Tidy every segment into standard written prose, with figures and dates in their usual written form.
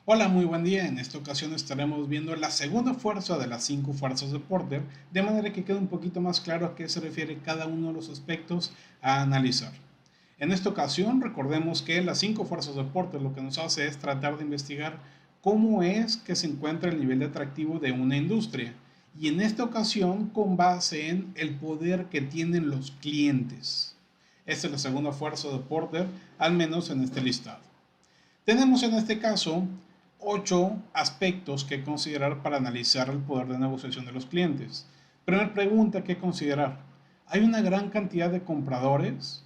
Hola, muy buen día. En esta ocasión estaremos viendo la segunda fuerza de las cinco fuerzas de Porter, de manera que quede un poquito más claro a qué se refiere cada uno de los aspectos a analizar. En esta ocasión, recordemos que las cinco fuerzas de Porter lo que nos hace es tratar de investigar cómo es que se encuentra el nivel de atractivo de una industria. Y en esta ocasión, con base en el poder que tienen los clientes. Esta es la segunda fuerza de Porter, al menos en este listado. Tenemos en este caso 8 aspectos que considerar para analizar el poder de negociación de los clientes. Primera pregunta que considerar. ¿Hay una gran cantidad de compradores?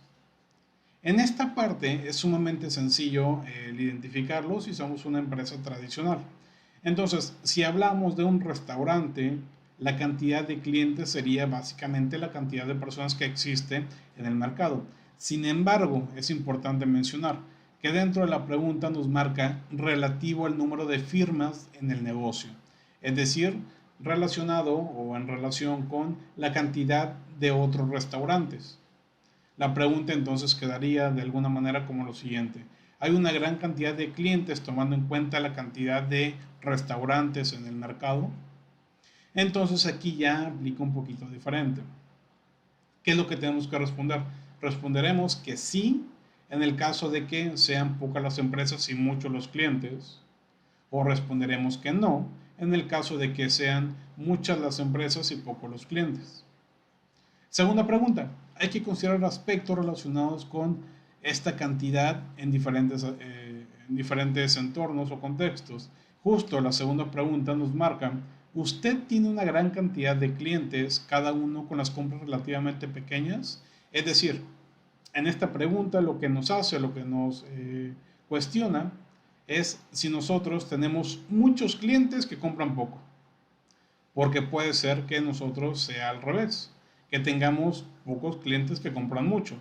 En esta parte es sumamente sencillo el identificarlo si somos una empresa tradicional. Entonces, si hablamos de un restaurante, la cantidad de clientes sería básicamente la cantidad de personas que existe en el mercado. Sin embargo, es importante mencionar que dentro de la pregunta nos marca relativo al número de firmas en el negocio, es decir, relacionado o en relación con la cantidad de otros restaurantes. La pregunta entonces quedaría de alguna manera como lo siguiente. Hay una gran cantidad de clientes tomando en cuenta la cantidad de restaurantes en el mercado. Entonces aquí ya aplica un poquito diferente. ¿Qué es lo que tenemos que responder? Responderemos que sí en el caso de que sean pocas las empresas y muchos los clientes. O responderemos que no en el caso de que sean muchas las empresas y pocos los clientes. Segunda pregunta, hay que considerar aspectos relacionados con esta cantidad en diferentes entornos o contextos. Justo la segunda pregunta nos marca, ¿usted tiene una gran cantidad de clientes, cada uno con las compras relativamente pequeñas? Es decir, en esta pregunta lo que nos hace, lo que nos cuestiona es si nosotros tenemos muchos clientes que compran poco, porque puede ser que nosotros sea al revés, que tengamos pocos clientes que compran mucho,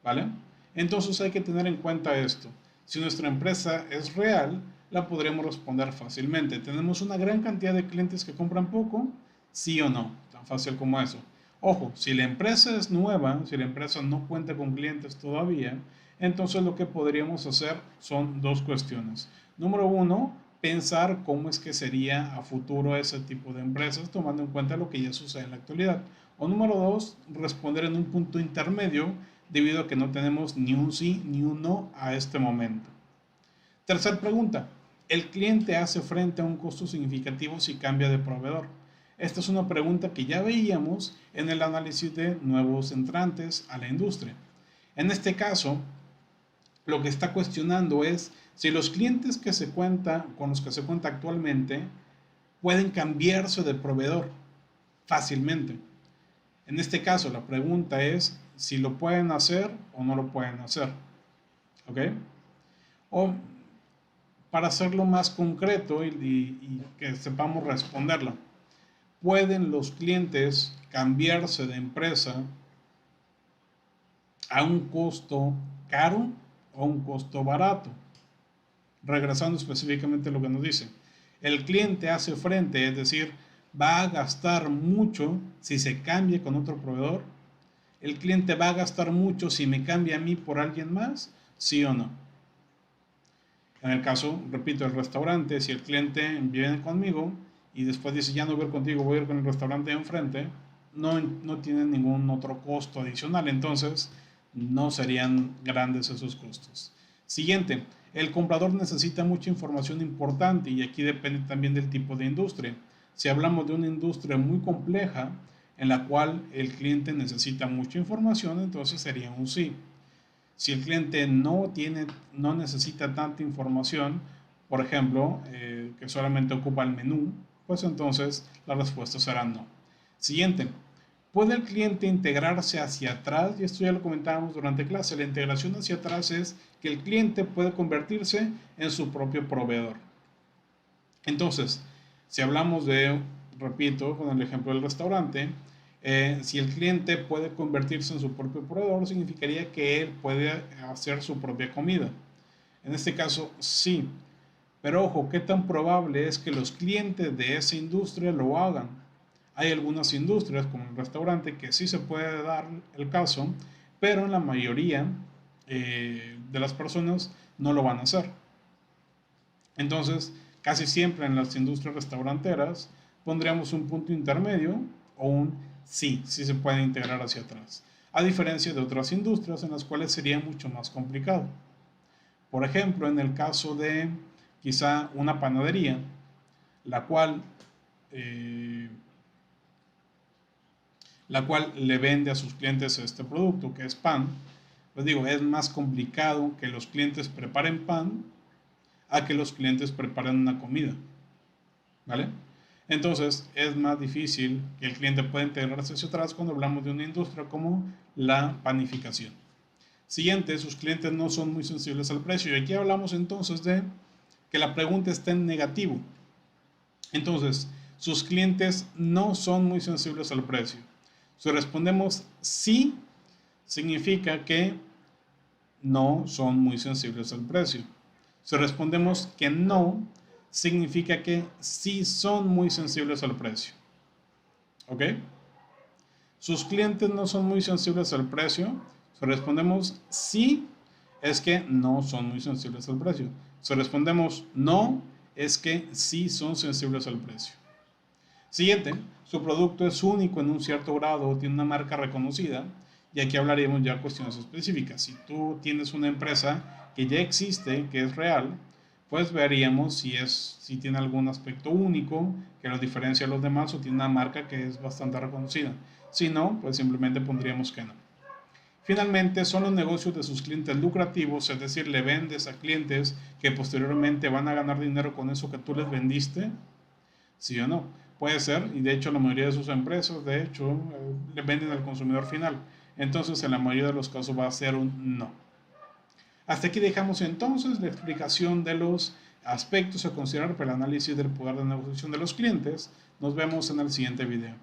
¿vale? Entonces hay que tener en cuenta esto. Si nuestra empresa es real, la podremos responder fácilmente. ¿Tenemos una gran cantidad de clientes que compran poco? Sí o no, tan fácil como eso. Ojo, si la empresa es nueva, si la empresa no cuenta con clientes todavía, entonces lo que podríamos hacer son dos cuestiones. Número uno, pensar cómo es que sería a futuro ese tipo de empresas, tomando en cuenta lo que ya sucede en la actualidad. O número dos, responder en un punto intermedio debido a que no tenemos ni un sí ni un no a este momento. Tercer pregunta, ¿el cliente hace frente a un costo significativo si cambia de proveedor? Esta es una pregunta que ya veíamos en el análisis de nuevos entrantes a la industria. En este caso, lo que está cuestionando es si los clientes que se cuenta, con los que se cuenta actualmente pueden cambiarse de proveedor fácilmente. En este caso, la pregunta es si lo pueden hacer o no lo pueden hacer. ¿Ok? O para hacerlo más concreto y que sepamos responderla, ¿pueden los clientes cambiarse de empresa a un costo caro o a un costo barato? Regresando específicamente a lo que nos dice. El cliente hace frente, es decir, va a gastar mucho si se cambia con otro proveedor. El cliente va a gastar mucho si me cambia a mí por alguien más, sí o no. En el caso, repito, el restaurante, si el cliente viene conmigo y después dice ya no voy a ir contigo, voy a ir con el restaurante de enfrente, no tiene ningún otro costo adicional, entonces no serían grandes esos costos. Siguiente, el comprador necesita mucha información importante y aquí depende también del tipo de industria. Si hablamos de una industria muy compleja en la cual el cliente necesita mucha información, entonces sería un sí. Si el cliente no necesita tanta información, por ejemplo, que solamente ocupa el menú, pues entonces la respuesta será no. Siguiente, ¿puede el cliente integrarse hacia atrás? Y esto ya lo comentábamos durante clase. La integración hacia atrás es que el cliente puede convertirse en su propio proveedor. Entonces, si hablamos de, repito, con el ejemplo del restaurante, si el cliente puede convertirse en su propio proveedor, significaría que él puede hacer su propia comida. En este caso, sí. Pero ojo, ¿qué tan probable es que los clientes de esa industria lo hagan? Hay algunas industrias, como el restaurante, que sí se puede dar el caso, pero en la mayoría de las personas no lo van a hacer. Entonces, casi siempre en las industrias restauranteras pondríamos un punto intermedio o un sí se puede integrar hacia atrás, a diferencia de otras industrias en las cuales sería mucho más complicado. Por ejemplo, en el caso de quizá una panadería, la cual, eh, le vende a sus clientes este producto, que es pan, pues digo, es más complicado que los clientes preparen pan a que los clientes preparen una comida, ¿vale? Entonces es más difícil que el cliente pueda integrarse hacia atrás cuando hablamos de una industria como la panificación. Siguiente, sus clientes no son muy sensibles al precio. Y aquí hablamos entonces de que la pregunta está en negativo. Entonces, sus clientes no son muy sensibles al precio. Si respondemos sí, significa que no son muy sensibles al precio. Si respondemos que no, significa que sí son muy sensibles al precio. ¿Ok? Sus clientes no son muy sensibles al precio. Si respondemos sí, es que no son muy sensibles al precio. Si respondemos no, es que sí son sensibles al precio. Siguiente, su producto es único en un cierto grado o tiene una marca reconocida. Y aquí hablaríamos ya de cuestiones específicas. Si tú tienes una empresa que ya existe, que es real, pues veríamos si tiene algún aspecto único que lo diferencia a los demás o tiene una marca que es bastante reconocida. Si no, pues simplemente pondríamos que no. Finalmente, son los negocios de sus clientes lucrativos, es decir, le vendes a clientes que posteriormente van a ganar dinero con eso que tú les vendiste, sí o no. Puede ser, y de hecho la mayoría de sus empresas, de hecho, le venden al consumidor final. Entonces, en la mayoría de los casos va a ser un no. Hasta aquí dejamos entonces la explicación de los aspectos a considerar para el análisis del poder de negociación de los clientes. Nos vemos en el siguiente video.